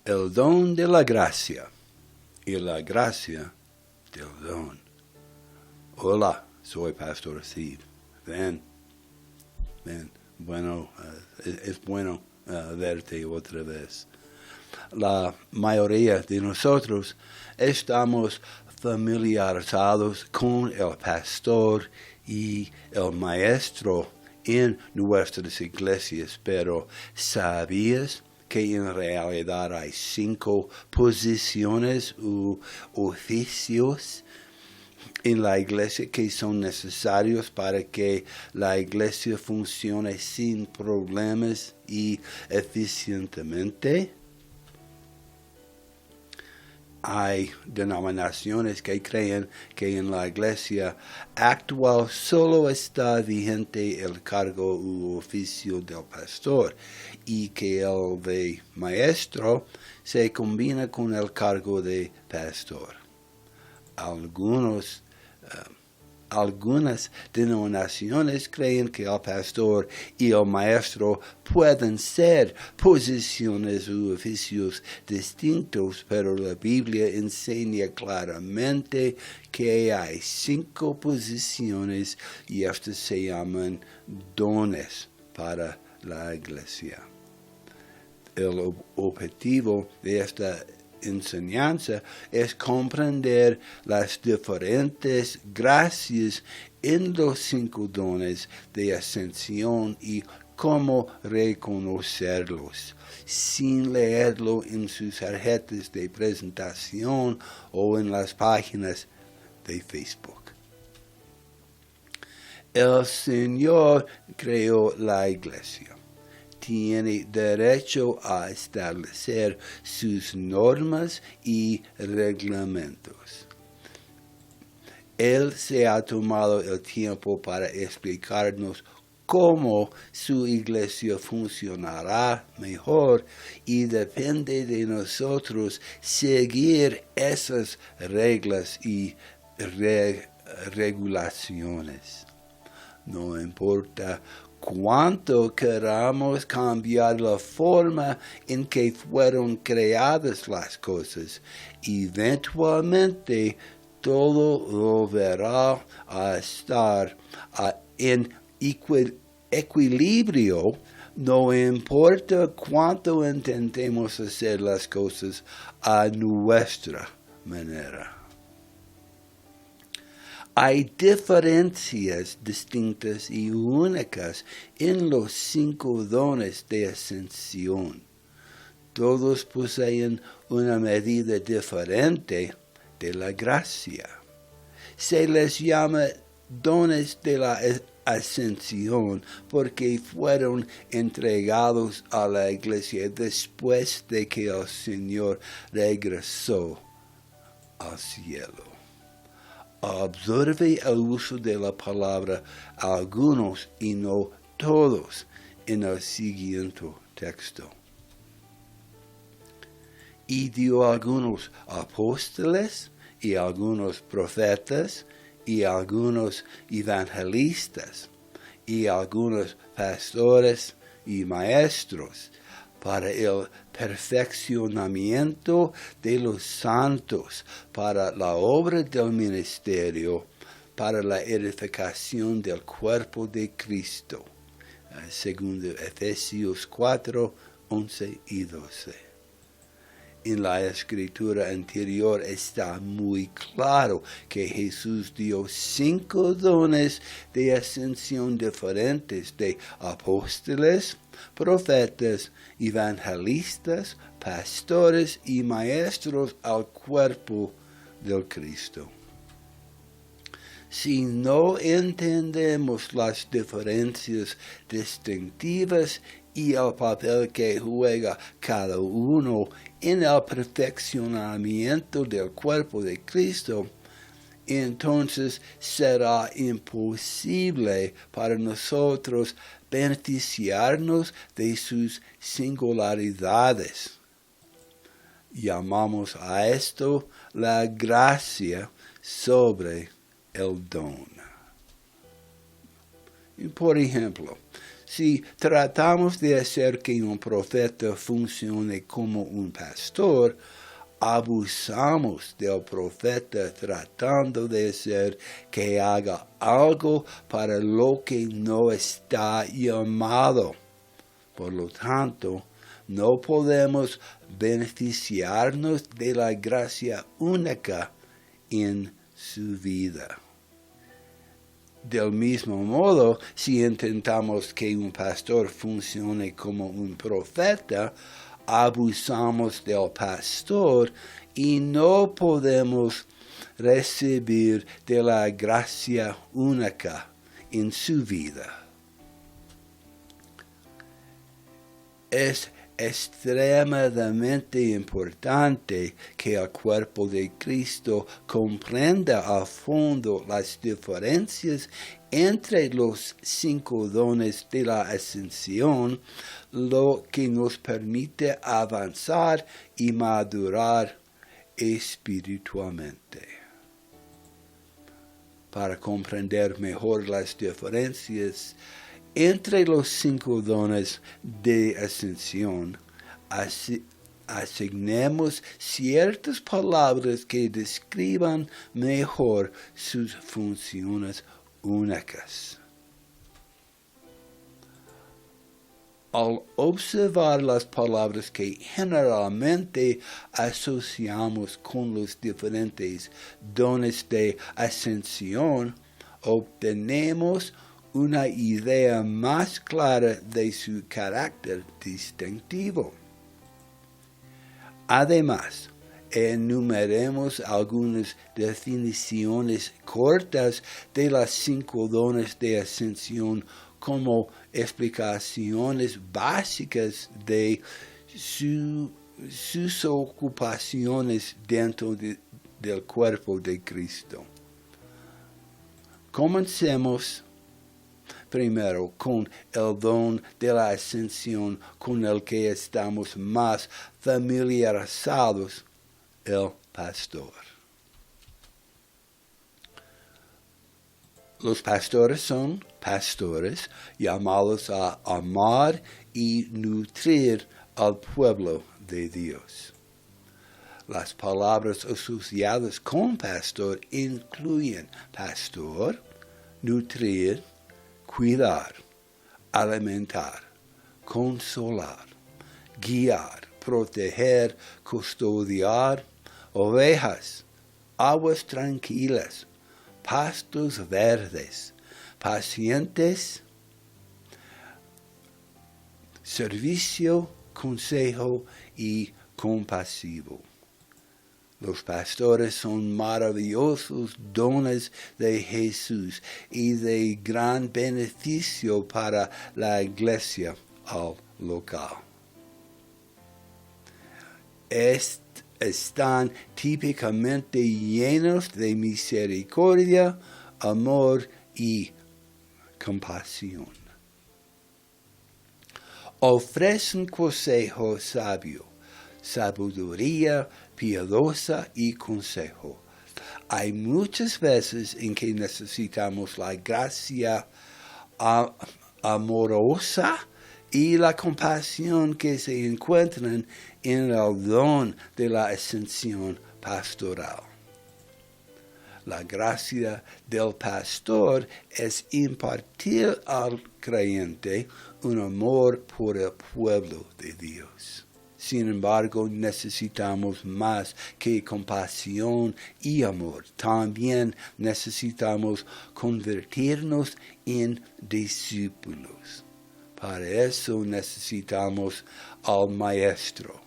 el don de la gracia y la gracia del don. Hola, soy Pastor Steve. Ven. Bueno, es bueno verte otra vez. La mayoría de nosotros estamos familiarizados con el pastor y el maestro en nuestras iglesias, pero ¿sabías que en realidad hay 5 posiciones u oficios en la iglesia que son necesarios para que la iglesia funcione sin problemas y eficientemente? Hay denominaciones que creen que en la iglesia actual solo está vigente el cargo u oficio del pastor y que el de maestro se combina con el cargo de pastor. Algunas denominaciones creen que el pastor y el maestro pueden ser posiciones u oficios distintos, pero la Biblia enseña claramente que hay 5 posiciones y estas se llaman dones para la iglesia. El objetivo de esta enseñanza es comprender las diferentes gracias en los 5 dones de ascensión y cómo reconocerlos, sin leerlo en sus tarjetas de presentación o en las páginas de Facebook. El Señor creó la iglesia. Tiene derecho a establecer sus normas y reglamentos. Él se ha tomado el tiempo para explicarnos cómo su iglesia funcionará mejor y depende de nosotros seguir esas reglas y regulaciones. No importa cuánto queramos cambiar la forma en que fueron creadas las cosas, eventualmente todo volverá a estar en equilibrio, no importa cuánto intentemos hacer las cosas a nuestra manera. Hay diferencias distintas y únicas en los 5 dones de ascensión. Todos poseen una medida diferente de la gracia. Se les llama dones de la ascensión porque fueron entregados a la iglesia después de que el Señor regresó al cielo. Observe el uso de la palabra algunos y no todos en el siguiente texto. Y dio algunos apóstoles, y algunos profetas, y algunos evangelistas, y algunos pastores y maestros, para el perfeccionamiento de los santos, para la obra del ministerio, para la edificación del cuerpo de Cristo. Segundo Efesios 4, 11 y 12. En la escritura anterior está muy claro que Jesús dio 5 dones de ascensión diferentes de apóstoles, profetas, evangelistas, pastores y maestros al cuerpo del Cristo. Si no entendemos las diferencias distintivas y el papel que juega cada uno en el perfeccionamiento del cuerpo de Cristo, entonces será imposible para nosotros beneficiarnos de sus singularidades. Llamamos a esto la gracia sobre el don. Por ejemplo, Si tratamos de hacer que un profeta funcione como un pastor, abusamos del profeta tratando de hacer que haga algo para lo que no está llamado. Por lo tanto, no podemos beneficiarnos de la gracia única en su vida. Del mismo modo, si intentamos que un pastor funcione como un profeta, abusamos del pastor y no podemos recibir de la gracia única en su vida. Es extremadamente importante que el cuerpo de Cristo comprenda a fondo las diferencias entre los 5 dones de la ascensión, lo que nos permite avanzar y madurar espiritualmente. Para comprender mejor las diferencias entre los 5 dones de ascensión, asignemos ciertas palabras que describan mejor sus funciones únicas. Al observar las palabras que generalmente asociamos con los diferentes dones de ascensión, obtenemos una idea más clara de su carácter distintivo. Además, enumeremos algunas definiciones cortas de las 5 dones de ascensión como explicaciones básicas de sus ocupaciones dentro del cuerpo de Cristo. Comencemos primero con el don de la ascensión con el que estamos más familiarizados, el pastor. Los pastores son pastores llamados a amar y nutrir al pueblo de Dios. Las palabras asociadas con pastor incluyen pastor, nutrir, cuidar, alimentar, consolar, guiar, proteger, custodiar, ovejas, aguas tranquilas, pastos verdes, pacientes, servicio, consejo y compasivo. Los pastores son maravillosos dones de Jesús y de gran beneficio para la iglesia local. Están típicamente llenos de misericordia, amor y compasión. Ofrecen consejo sabio, sabiduría piadosa y consejo. Hay muchas veces en que necesitamos la gracia amorosa y la compasión que se encuentran en el don de la ascensión pastoral. La gracia del pastor es impartir al creyente un amor por el pueblo de Dios. Sin embargo, necesitamos más que compasión y amor. También necesitamos convertirnos en discípulos. Para eso necesitamos al maestro.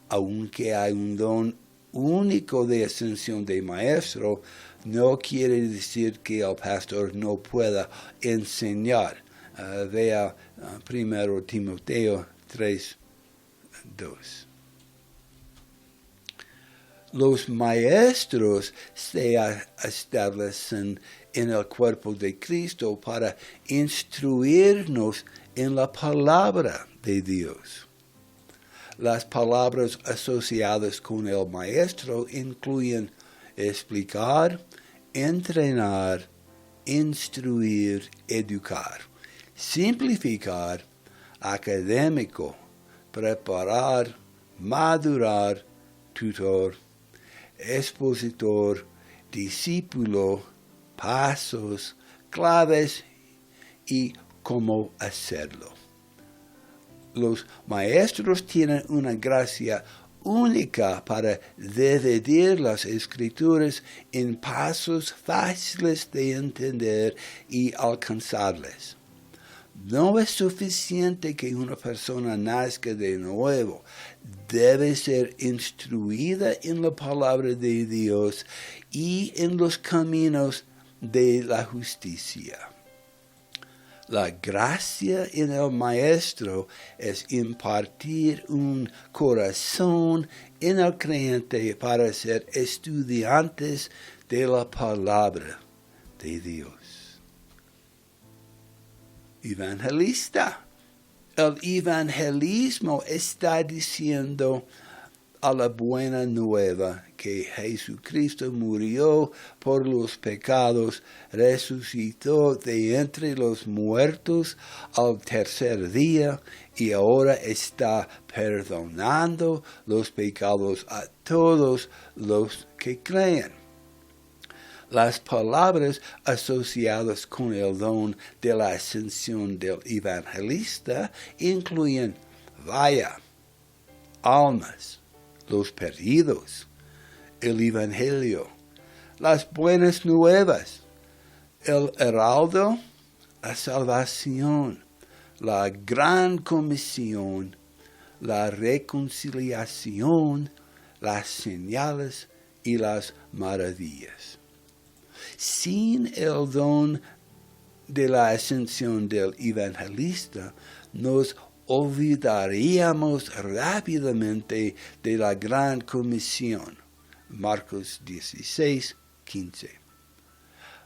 Aunque hay un don único de ascensión de maestro, no quiere decir que el pastor no pueda enseñar. Vea 1 Timoteo 3:2. Los maestros se establecen en el cuerpo de Cristo para instruirnos en la palabra de Dios. Las palabras asociadas con el maestro incluyen explicar, entrenar, instruir, educar. simplificar, académico, preparar, madurar, tutor, expositor, discípulo, pasos, claves y cómo hacerlo. Los maestros tienen una gracia única para dividir las escrituras en pasos fáciles de entender y alcanzarles. No es suficiente que una persona nazca de nuevo. Debe ser instruida en la palabra de Dios y en los caminos de la justicia. La gracia en el Maestro es impartir un corazón en el creyente para ser estudiantes de la palabra de Dios. Evangelista. El evangelismo está diciendo a la buena nueva que Jesucristo murió por los pecados, resucitó de entre los muertos al tercer día y ahora está perdonando los pecados a todos los que creen. Las palabras asociadas con el don de la ascensión del evangelista incluyen vaya, almas, los perdidos, el evangelio, las buenas nuevas, el heraldo, la salvación, la gran comisión, la reconciliación, las señales y las maravillas. Sin el don de la ascensión del evangelista, nos olvidaríamos rápidamente de la gran comisión. Marcos 16, 15.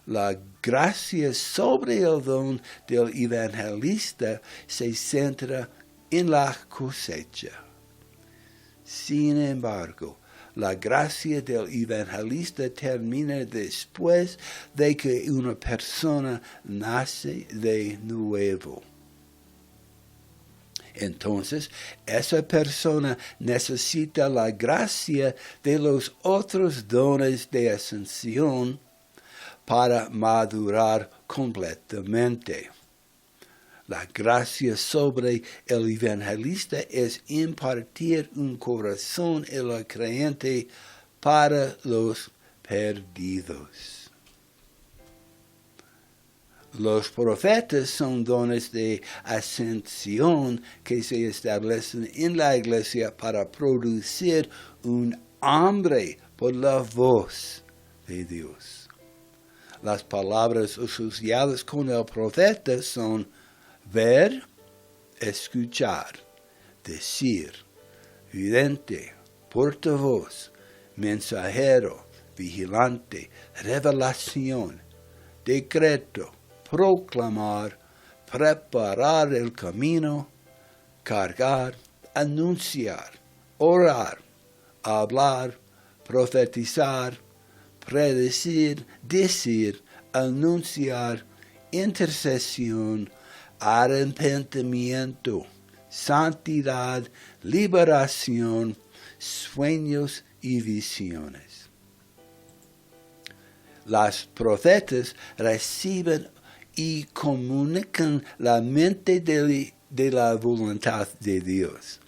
La gracia sobre el don del evangelista se centra en la cosecha. Sin embargo, la gracia del evangelista termina después de que una persona nace de nuevo. Entonces, esa persona necesita la gracia de los otros dones de ascensión para madurar completamente. La gracia sobre el evangelista es impartir un corazón en el creyente para los perdidos. Los profetas son dones de ascensión que se establecen en la iglesia para producir un hambre por la voz de Dios. Las palabras asociadas con el profeta son ver, escuchar, decir, vidente, portavoz, mensajero, vigilante, revelación, decreto, proclamar, preparar el camino, cargar, anunciar, orar, hablar, profetizar, predecir, decir, anunciar, intercesión, arrepentimiento, santidad, liberación, sueños y visiones. Los profetas reciben y comunican la mente de la voluntad de Dios.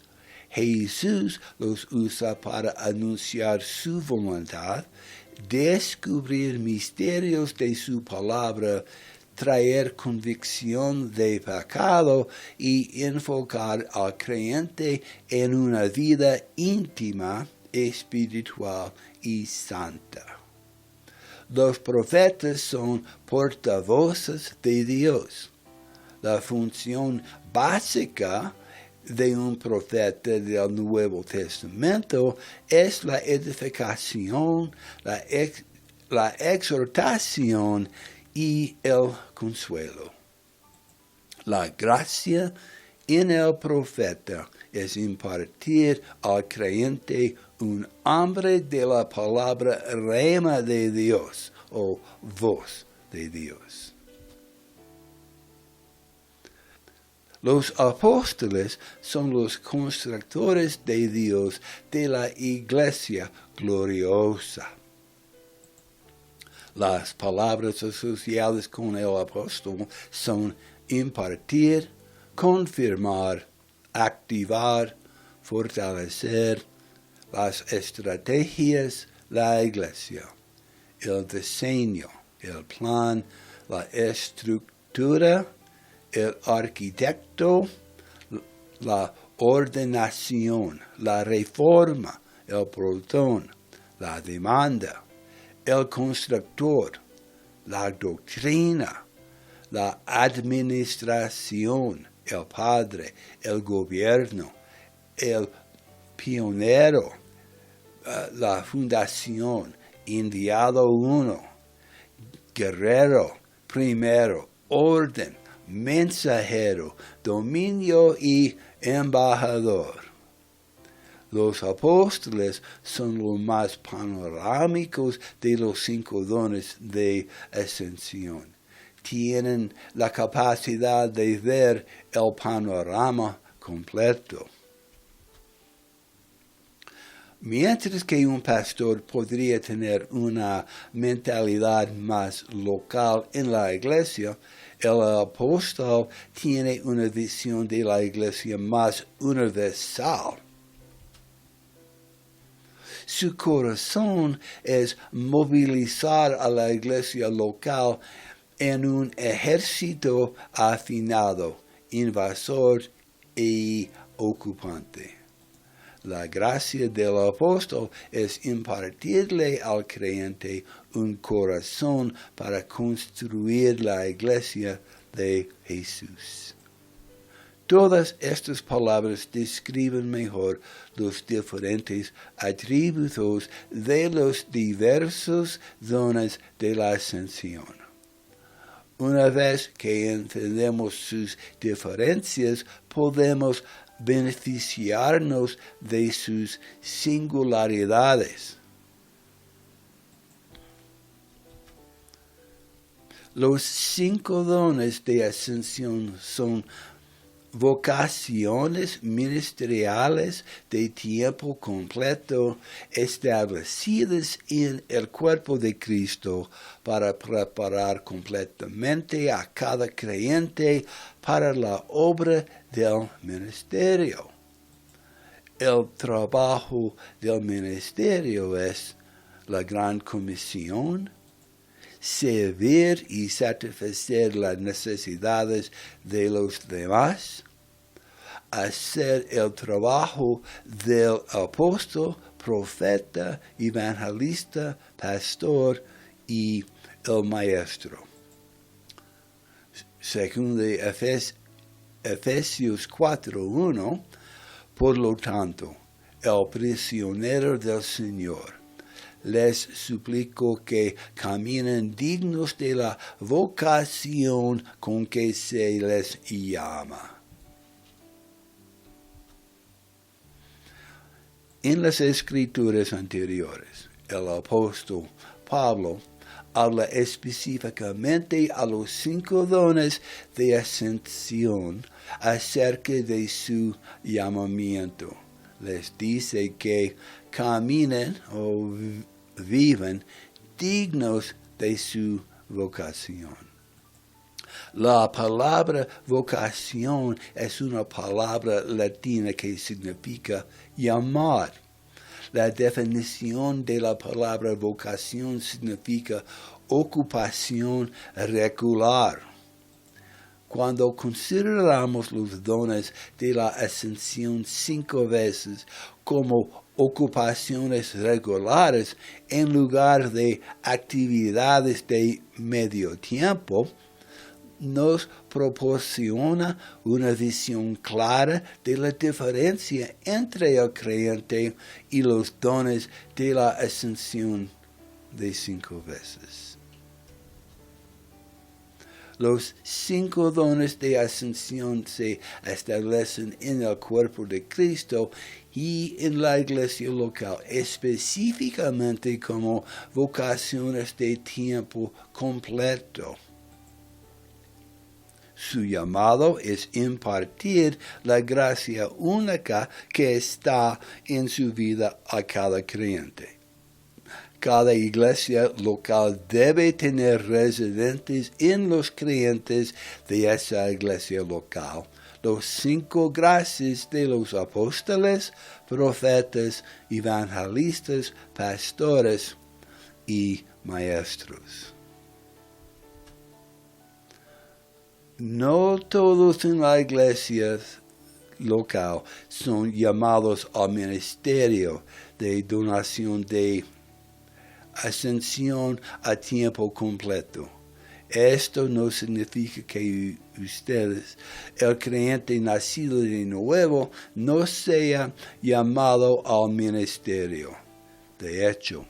Jesús los usa para anunciar su voluntad, descubrir misterios de su palabra, traer convicción de pecado y enfocar al creyente en una vida íntima, espiritual y santa. Los profetas son portavoces de Dios. La función básica de un profeta del Nuevo Testamento es la edificación, la exhortación y el consuelo. La gracia en el profeta es impartir al creyente un hambre de la palabra rema de Dios o voz de Dios. Los apóstoles son los constructores de Dios de la iglesia gloriosa. Las palabras asociadas con el apóstol son impartir, confirmar, activar, fortalecer las estrategias, la iglesia, el diseño, el plan, la estructura, el arquitecto, la ordenación, la reforma, el protón, la demanda, el constructor, la doctrina, la administración, el padre, el gobierno, el pionero, la fundación, enviado uno, guerrero, primero, orden, mensajero, dominio y embajador. Los apóstoles son los más panorámicos de los 5 dones de ascensión. Tienen la capacidad de ver el panorama completo. Mientras que un pastor podría tener una mentalidad más local en la iglesia, el apóstol tiene una visión de la iglesia más universal. Su corazón es movilizar a la iglesia local en un ejército afinado, invasor y ocupante. La gracia del apóstol es impartirle al creyente un corazón para construir la iglesia de Jesús. Todas estas palabras describen mejor los diferentes atributos de los diversos dones de la ascensión. Una vez que entendemos sus diferencias, podemos beneficiarnos de sus singularidades. Los 5 dones de ascensión son vocaciones ministeriales de tiempo completo establecidas en el cuerpo de Cristo para preparar completamente a cada creyente para la obra del ministerio. El trabajo del ministerio es la gran comisión, servir y satisfacer las necesidades de los demás, hacer el trabajo del apóstol, profeta, evangelista, pastor y el maestro. Según de Efesios 4:1, por lo tanto, el prisionero del Señor, les suplico que caminen dignos de la vocación con que se les llama. En las escrituras anteriores, el apóstol Pablo habla específicamente a los 5 dones de ascensión acerca de su llamamiento. Les dice que caminen o vivan dignos de su vocación. La palabra vocación es una palabra latina que significa llamar. La definición de la palabra vocación significa ocupación regular. Cuando consideramos los dones de la ascensión 5 veces como ocupaciones regulares en lugar de actividades de medio tiempo, nos proporciona una visión clara de la diferencia entre el creyente y los dones de la ascensión de 5 veces. Los 5 dones de ascensión se establecen en el cuerpo de Cristo y en la iglesia local, específicamente como vocaciones de tiempo completo. Su llamado es impartir la gracia única que está en su vida a cada creyente. Cada iglesia local debe tener residentes en los creyentes de esa iglesia local los 5 gracias de los apóstoles, profetas, evangelistas, pastores y maestros. No todos en la iglesia local son llamados al ministerio de donación de ascensión a tiempo completo. Esto no significa que ustedes, el creyente nacido de nuevo, no sea llamado al ministerio. De hecho,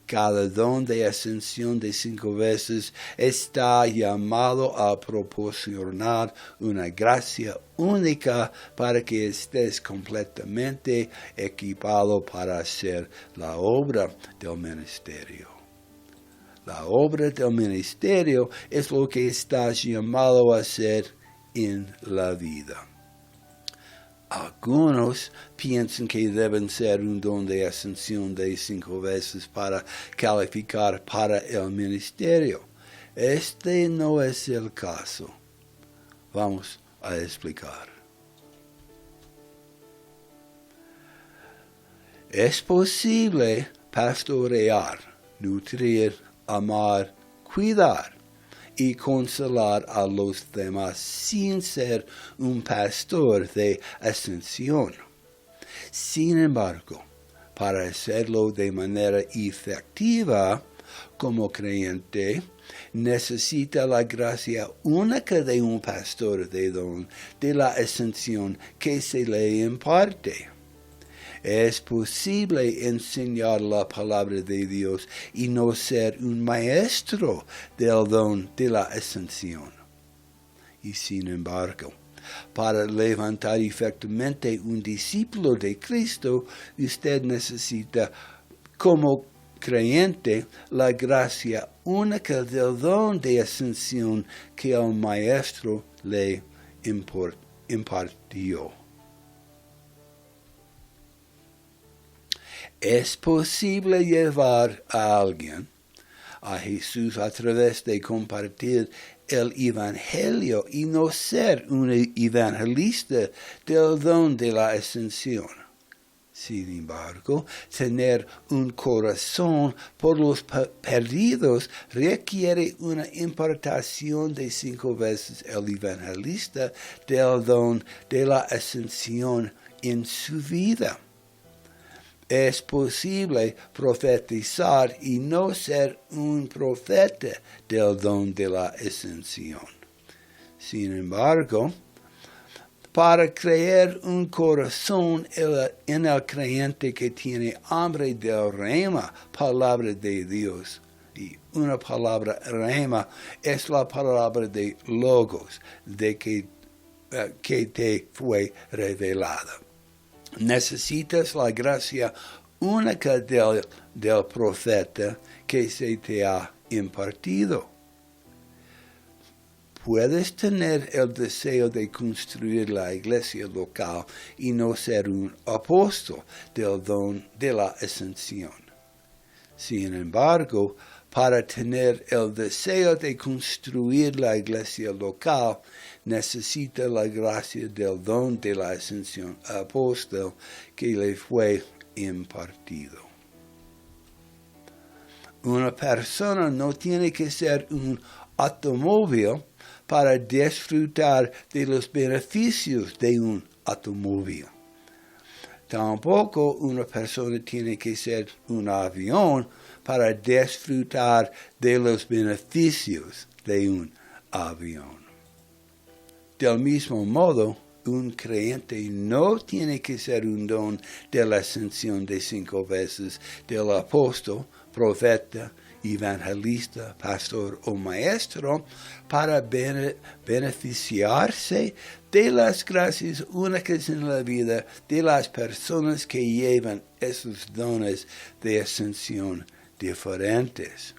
cada don de ascensión de 5 veces está llamado a proporcionar una gracia única para que estés completamente equipado para hacer la obra del ministerio. La obra del ministerio es lo que estás llamado a hacer en la vida. Algunos piensan que deben ser un don de ascensión de 5 veces para calificar para el ministerio. Este no es el caso. Vamos a explicar. Es posible pastorear, nutrir, amar, cuidar y consolar a los demás sin ser un pastor de ascensión. Sin embargo, para hacerlo de manera efectiva como creyente, necesita la gracia única de un pastor de don de la ascensión que se le imparte. Es posible enseñar la palabra de Dios y no ser un maestro del don de la ascensión. Y sin embargo, para levantar efectivamente un discípulo de Cristo, usted necesita, como creyente, la gracia única del don de ascensión que el maestro le impartió. Es posible llevar a alguien a Jesús a través de compartir el Evangelio y no ser un evangelista del don de la ascensión. Sin embargo, tener un corazón por los perdidos requiere una impartación de 5 veces el evangelista del don de la ascensión en su vida. Es posible profetizar y no ser un profeta del don de la ascensión. Sin embargo, para crear un corazón en el creyente que tiene hambre del rema, palabra de Dios, y una palabra rema es la palabra de logos, de que te fue revelada. Necesitas la gracia única del profeta que se te ha impartido. Puedes tener el deseo de construir la iglesia local y no ser un apóstol del don de la ascensión. Sin embargo, para tener el deseo de construir la iglesia local, necesita la gracia del don de la ascensión apóstol que le fue impartido. Una persona no tiene que ser un automóvil para disfrutar de los beneficios de un automóvil. Tampoco una persona tiene que ser un avión para disfrutar de los beneficios de un avión. Del mismo modo, un creyente no tiene que ser un don de la ascensión de 5 veces del apóstol, profeta, evangelista, pastor o maestro para beneficiarse de las gracias únicas en la vida de las personas que llevan esos dones de ascensión diferentes.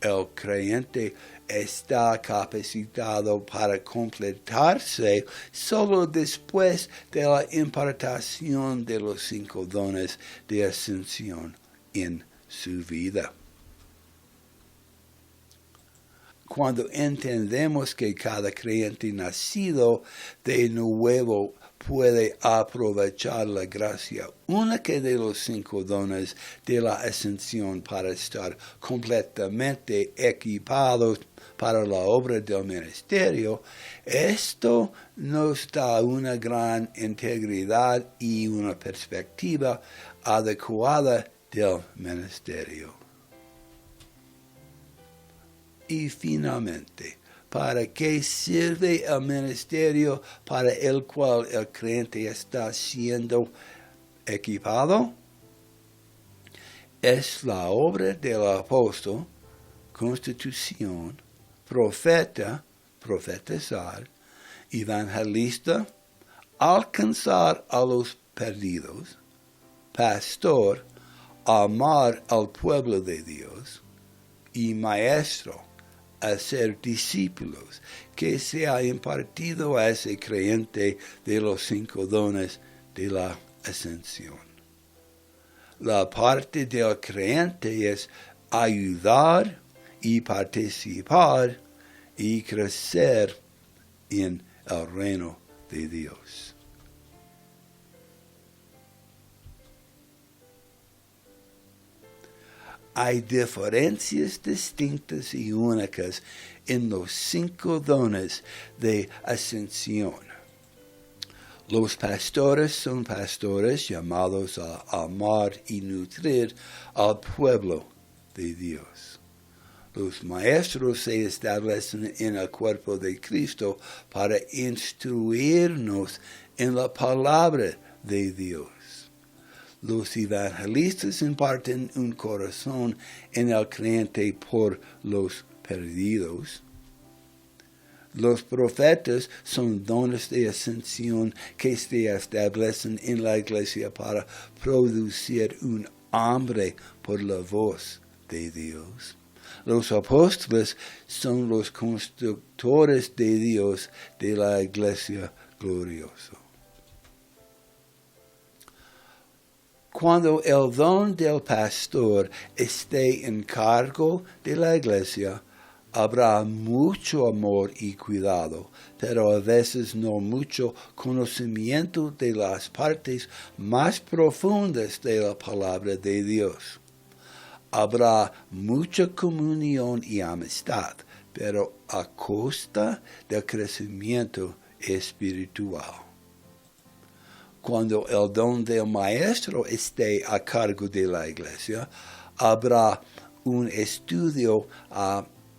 El creyente está capacitado para completarse solo después de la impartación de los 5 dones de ascensión en su vida. Cuando entendemos que cada creyente nacido de nuevo puede aprovechar la gracia única de los 5 dones de la ascensión para estar completamente equipados para la obra del ministerio, esto nos da una gran integridad y una perspectiva adecuada del ministerio. Y finalmente, ¿para qué sirve el ministerio para el cual el creyente está siendo equipado? Es la obra del apóstol, constitución, profeta, profetizar, evangelista, alcanzar a los perdidos, pastor, amar al pueblo de Dios, y maestro, hacer discípulos, que se ha impartido a ese creyente de los 5 dones de la ascensión. La parte del creyente es ayudar y participar y crecer en el reino de Dios. Hay diferencias distintas y únicas en los 5 dones de ascensión. Los pastores son pastores llamados a amar y nutrir al pueblo de Dios. Los maestros se establecen en el cuerpo de Cristo para instruirnos en la palabra de Dios. Los evangelistas imparten un corazón en el creyente por los perdidos. Los profetas son dones de ascensión que se establecen en la iglesia para producir un hambre por la voz de Dios. Los apóstoles son los constructores de Dios de la iglesia gloriosa. Cuando el don del pastor esté en cargo de la iglesia, habrá mucho amor y cuidado, pero a veces no mucho conocimiento de las partes más profundas de la palabra de Dios. Habrá mucha comunión y amistad, pero a costa del crecimiento espiritual. Cuando el don del maestro esté a cargo de la iglesia, habrá un estudio,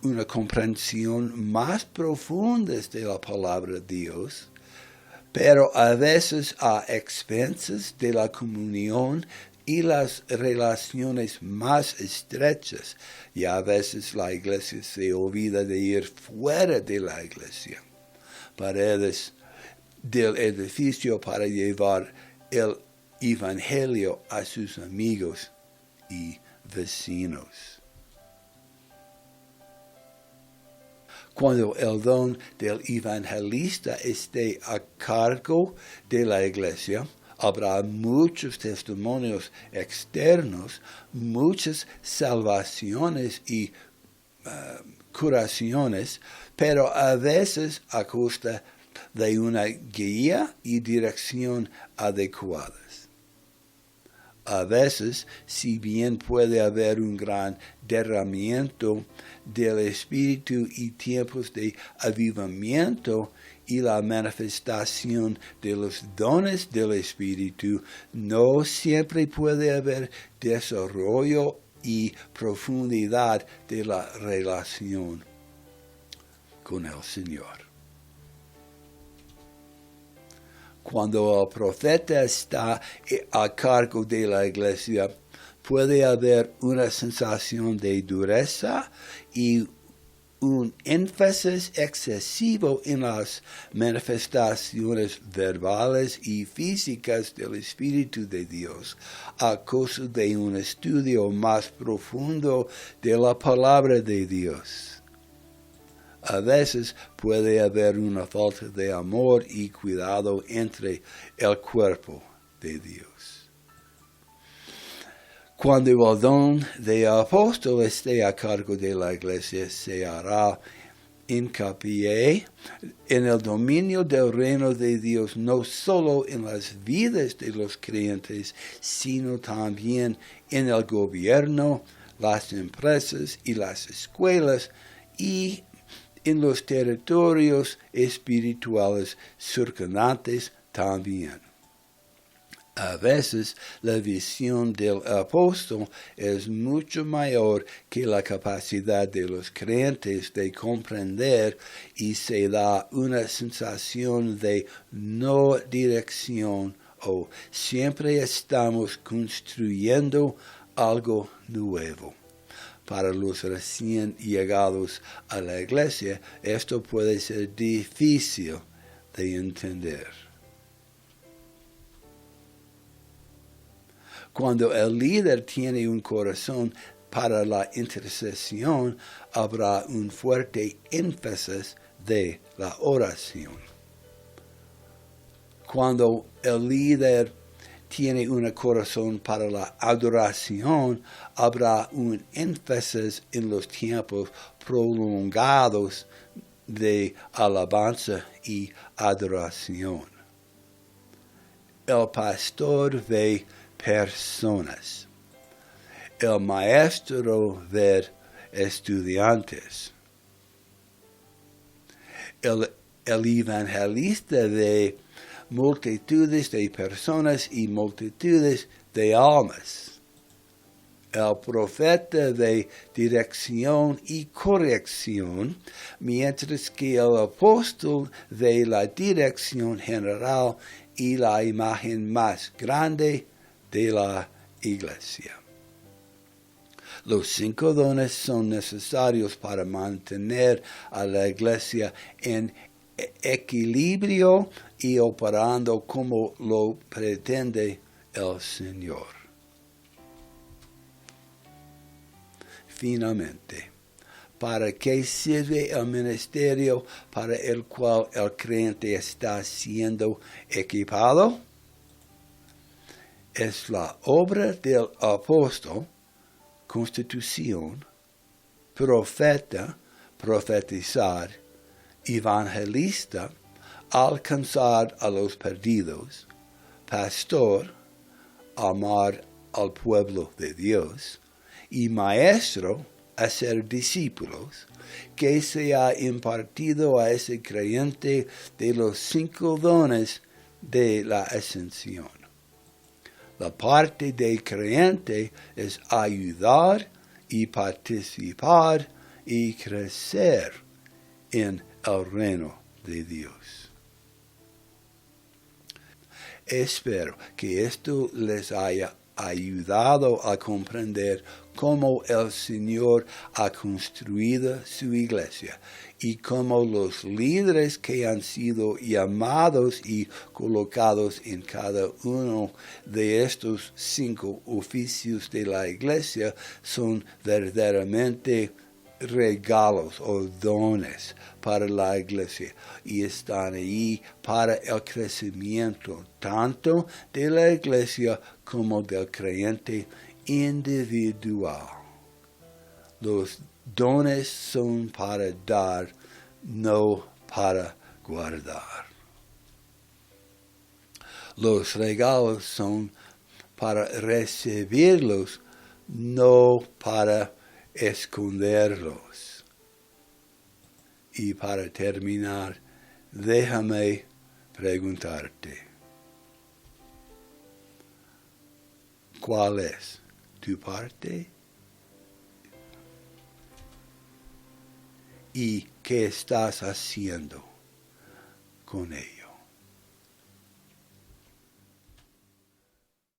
una comprensión más profunda de la palabra de Dios, pero a veces a expensas de la comunión y las relaciones más estrechas, y a veces la iglesia se olvida de ir fuera de la iglesia, paredes del edificio para llevar el evangelio a sus amigos y vecinos. Cuando el don del evangelista esté a cargo de la iglesia, habrá muchos testimonios externos, muchas salvaciones y curaciones, pero a veces a costa de una guía y dirección adecuadas. A veces, si bien puede haber un gran derramamiento del Espíritu y tiempos de avivamiento y la manifestación de los dones del Espíritu, no siempre puede haber desarrollo y profundidad de la relación con el Señor. Cuando el profeta está a cargo de la iglesia, puede haber una sensación de dureza y un énfasis excesivo en las manifestaciones verbales y físicas del Espíritu de Dios, a causa de un estudio más profundo de la palabra de Dios. A veces puede haber una falta de amor y cuidado entre el cuerpo de Dios. Cuando el don de apóstol esté a cargo de la iglesia, se hará hincapié en el dominio del reino de Dios, no solo en las vidas de los creyentes, sino también en el gobierno, las empresas y las escuelas, y en los territorios espirituales circundantes también. A veces la visión del apóstol es mucho mayor que la capacidad de los creyentes de comprender, y se da una sensación de no dirección o siempre estamos construyendo algo nuevo. Para los recién llegados a la iglesia, esto puede ser difícil de entender. Cuando el líder tiene un corazón para la intercesión, habrá un fuerte énfasis de la oración. Cuando el líder tiene un corazón para la adoración, habrá un énfasis en los tiempos prolongados de alabanza y adoración. El pastor ve personas. El maestro ve estudiantes. El evangelista ve multitudes de personas y multitudes de almas. El profeta ve dirección y corrección, mientras que el apóstol ve la dirección general y la imagen más grande de la iglesia. Los 5 dones son necesarios para mantener a la iglesia en equilibrio y operando como lo pretende el Señor. Finalmente, ¿para qué sirve el ministerio para el cual el creyente está siendo equipado? Es la obra del apóstol, constitución, profeta, profetizar, evangelista, alcanzar a los perdidos, pastor, amar al pueblo de Dios, y maestro, hacer discípulos, que se ha impartido a ese creyente de los 5 dones de la ascensión. La parte del creyente es ayudar y participar y crecer en el reino de Dios. Espero que esto les haya ayudado a comprender cómo el Señor ha construido su iglesia y cómo los líderes que han sido llamados y colocados en cada uno de estos 5 oficios de la iglesia son verdaderamente regalos o dones para la iglesia, y están ahí para el crecimiento tanto de la iglesia como del creyente individual. Los dones son para dar, no para guardar. Los regalos son para recibirlos, no para esconderlos. Y para terminar, déjame preguntarte, ¿cuál es tu parte? ¿Y qué estás haciendo con ella?